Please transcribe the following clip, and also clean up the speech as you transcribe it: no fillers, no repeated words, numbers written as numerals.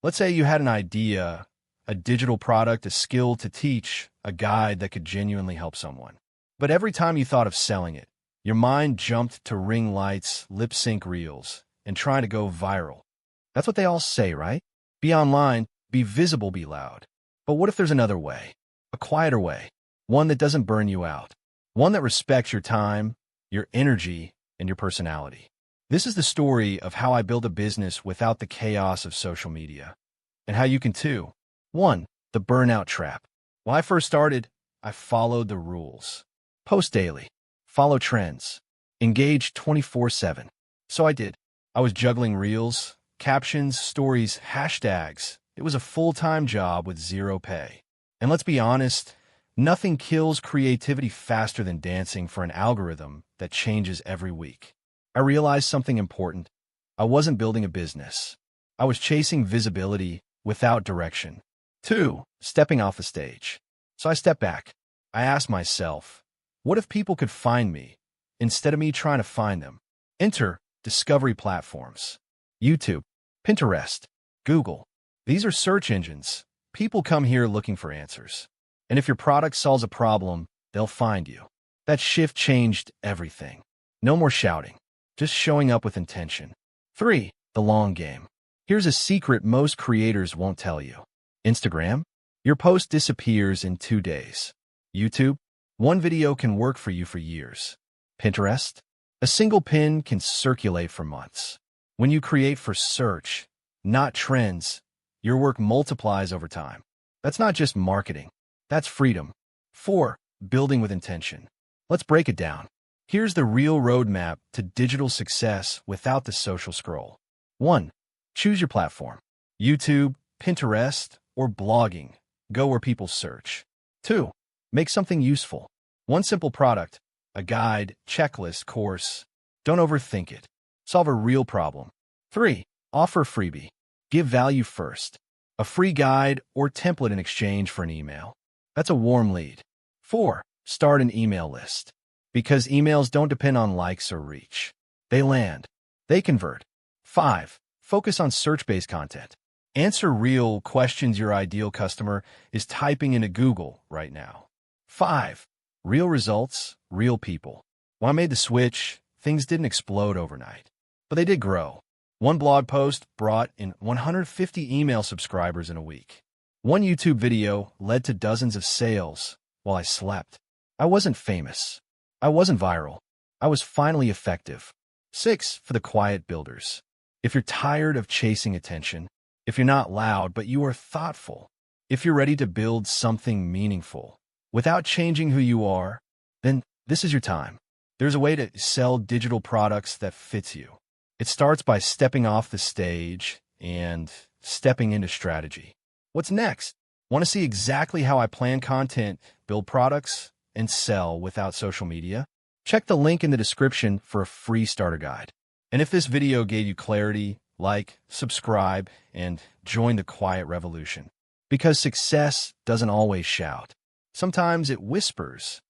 Let's say you had an idea, a digital product, a skill to teach, a guide that could genuinely help someone. But every time you thought of selling it, your mind jumped to ring lights, lip sync reels, and trying to go viral. That's what they all say, right? Be online, be visible, be loud. But what if there's another way? A quieter way. One that doesn't burn you out. One that respects your time, your energy, and your personality. This is the story of how I build a business without the chaos of social media. And how you can too. 1. The burnout trap. When I first started, I followed the rules. Post daily. Follow trends. Engage 24/7. So I did. I was juggling reels, captions, stories, hashtags. It was a full-time job with zero pay. And let's be honest, nothing kills creativity faster than dancing for an algorithm that changes every week. I realized something important. I wasn't building a business. I was chasing visibility without direction. 2. Stepping off the stage. So I stepped back. I asked myself, what if people could find me instead of me trying to find them? Enter discovery platforms. YouTube, Pinterest, Google. These are search engines. People come here looking for answers. And if your product solves a problem, they'll find you. That shift changed everything. No more shouting, just showing up with intention. 3. The long game. Here's a secret most creators won't tell you. Instagram, your post disappears in 2 days. YouTube, one video can work for you for years. Pinterest, a single pin can circulate for months. When you create for search, not trends, your work multiplies over time. That's not just marketing. That's freedom. 4. Building with intention. Let's break it down. Here's the real roadmap to digital success without the social scroll. 1. Choose your platform. YouTube, Pinterest, or blogging. Go where people search. 2. Make something useful. One simple product, a guide, checklist, course. Don't overthink it. Solve a real problem. 3. Offer freebie. Give value first. A free guide or template in exchange for an email. That's a warm lead. 4. Start an email list. Because emails don't depend on likes or reach. They land. They convert. 5. Focus on search-based content. Answer real questions your ideal customer is typing into Google right now. 5. Real results, real people. When I made the switch, things didn't explode overnight, but they did grow. One blog post brought in 150 email subscribers in a week. One YouTube video led to dozens of sales while I slept. I wasn't famous. I wasn't viral. I was finally effective. 6. For the quiet builders. If you're tired of chasing attention, if you're not loud but you are thoughtful, if you're ready to build something meaningful without changing who you are, then this is your time. There's a way to sell digital products that fits you. It starts by stepping off the stage and stepping into strategy. What's next? Want to see exactly how I plan content, build products, and sell without social media? Check the link in the description for a free starter guide. And if this video gave you clarity, like, subscribe, and join the quiet revolution. Because success doesn't always shout. Sometimes it whispers.